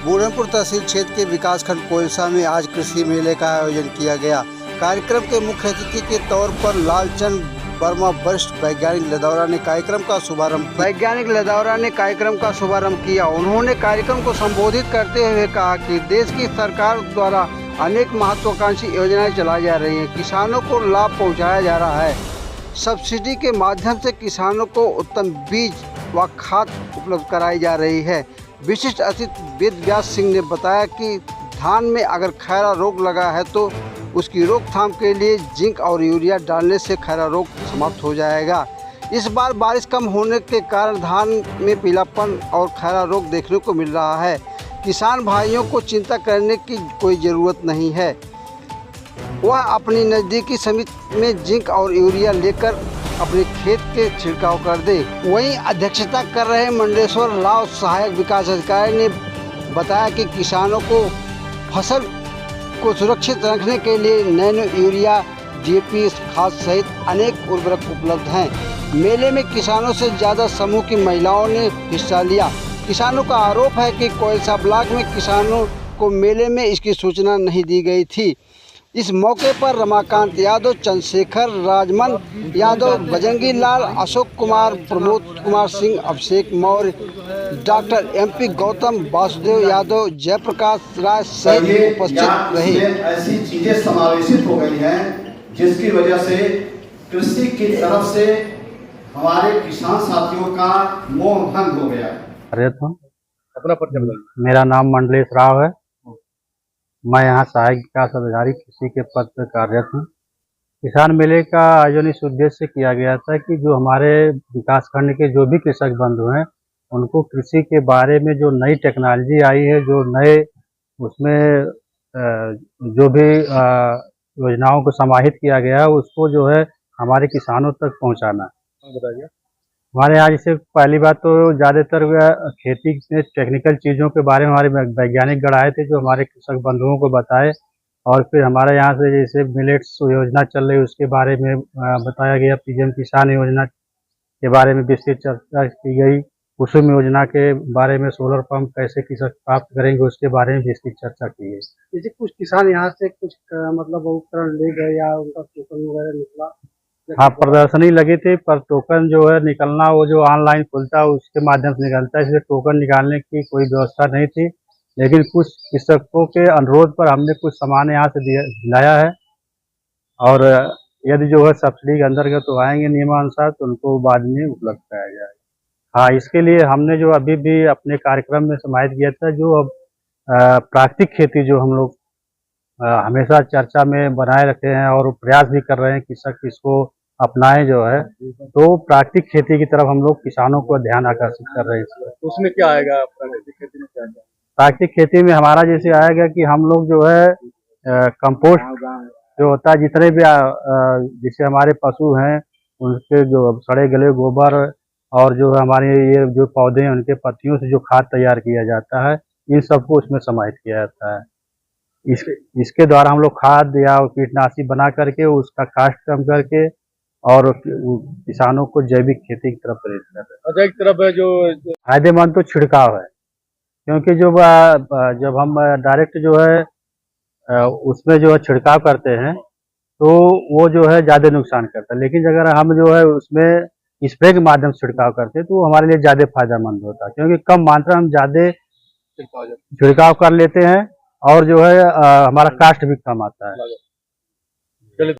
बूढ़नपुर तहसील क्षेत्र के विकासखंड कोयलसा में आज कृषि मेले का आयोजन किया गया। कार्यक्रम के मुख्य अतिथि के तौर पर लालचंद वर्मा वरिष्ठ वैज्ञानिक लदौरा ने कार्यक्रम का शुभारंभ किया। उन्होंने कार्यक्रम को संबोधित करते हुए कहा कि देश की सरकार द्वारा अनेक महत्वाकांक्षी योजनाएं चलाई जा रही हैं। किसानों को लाभ पहुंचाया जा रहा है। सब्सिडी के माध्यम से किसानों को उत्तम बीज व खाद उपलब्ध कराई जा रही है। विशिष्ट अतिथि वेद व्यास सिंह ने बताया कि धान में अगर खैरा रोग लगा है तो उसकी रोकथाम के लिए जिंक और यूरिया डालने से खैरा रोग समाप्त हो जाएगा। इस बार बारिश कम होने के कारण धान में पीलापन और खैरा रोग देखने को मिल रहा है। किसान भाइयों को चिंता करने की कोई ज़रूरत नहीं है। वह अपनी नज़दीकी समिति में जिंक और यूरिया लेकर अपने खेत के छिड़काव कर दे। वहीं अध्यक्षता कर रहे मंडलेश्वर लाव सहायक विकास अधिकारी ने बताया कि किसानों को फसल को सुरक्षित रखने के लिए नैनो यूरिया, DAP खाद सहित अनेक उर्वरक उपलब्ध हैं। मेले में किसानों से ज़्यादा समूह की महिलाओं ने हिस्सा लिया। किसानों का आरोप है कि कोयलसा ब्लॉक में किसानों को मेले में इसकी सूचना नहीं दी गई थी। इस मौके पर रमाकांत यादव, चंद्रशेखर, राजमन यादव, बजरंगी लाल, अशोक कुमार, प्रमोद कुमार सिंह, अभिषेक मौर्य, डॉक्टर MP गौतम, वासुदेव यादव, जयप्रकाश राय सहित उपस्थित रहे। ऐसी चीजें समावेशित हो गई हैं जिसकी वजह से कृषि की तरफ से हमारे किसान साथियों का मोह भंग हो गया। अपना परिचय बताइए। मेरा नाम मंडलेश राव है। मैं यहाँ सहायक विकास अधिकारी कृषि के पद पर कार्यरत हूँ। किसान मेले का आयोजन इस उद्देश्य से किया गया था कि जो हमारे विकास खंड के जो भी कृषक बंधु हैं उनको कृषि के बारे में जो नई टेक्नोलॉजी आई है, जो नए उसमें जो भी योजनाओं को समाहित किया गया है उसको जो है हमारे किसानों तक पहुँचाना। बताइए। हमारे यहाँ जैसे पहली बात तो ज़्यादातर खेती में टेक्निकल चीज़ों के बारे में हमारे वैज्ञानिक गण आए थे जो हमारे कृषक बंधुओं को बताए। और फिर हमारे यहाँ से जैसे मिलेट्स योजना चल रही है उसके बारे में बताया गया। PM किसान योजना के बारे में विस्तृत चर्चा की गई। कुसुम योजना के बारे में सोलर पंप कैसे कृषक प्राप्त करेंगे उसके बारे में विस्तृत चर्चा की गई। जैसे कुछ किसान यहाँ से कुछ मतलब उपकरण ले गए या उनका टोकन वगैरह निकला? हाँ, प्रदर्शनी लगी थी पर टोकन जो है निकलना वो जो ऑनलाइन खुलता है उसके माध्यम से निकलता है, इसलिए टोकन निकालने की कोई व्यवस्था नहीं थी। लेकिन कुछ कृषकों के अनुरोध पर हमने कुछ सामान यहाँ से दिलाया है और यदि जो है सब्सिडी के अंतर्गत तो आएंगे नियमानुसार तो उनको बाद में उपलब्ध कराया जाएगा। हाँ, इसके लिए हमने जो अभी भी अपने कार्यक्रम में समाहित किया था जो अब प्राकृतिक खेती जो हम लोग हमेशा चर्चा में बनाए रखे हैं और प्रयास भी कर रहे हैं कृषक इसको अपनाएं जो है, तो प्राकृतिक खेती की तरफ हम लोग किसानों को ध्यान आकर्षित कर रहे हैं। उसमें क्या आएगा प्राकृतिक खेती में? क्या आएगा प्राकृतिक खेती में? हमारा जैसे आएगा कि हम लोग जो है कंपोस्ट जो होता है जितने भी जैसे हमारे पशु हैं उनके जो सड़े गले गोबर और जो हमारे ये जो पौधे हैं उनके पत्तियों से जो खाद तैयार किया जाता है इन सबको उसमें समाहित किया जाता है। इसके द्वारा हम लोग खाद या कीटनाशी बना करके उसका कास्ट कम करके और किसानों को जैविक खेती की तरफ प्रेरित कर रहे हैं। अच्छा, एक तरफ है जो फायदेमंद तो छिड़काव है क्योंकि जब हम डायरेक्ट जो है उसमें जो है छिड़काव करते हैं तो वो जो है ज़्यादा नुकसान करता है। लेकिन अगर हम जो है उसमें स्प्रे के माध्यम से छिड़काव करते हैं तो वो हमारे लिए ज़्यादा फायदेमंद होता है क्योंकि कम मात्रा में ज़्यादा छिड़काव कर लेते हैं और जो है हमारा कास्ट भी कम आता है।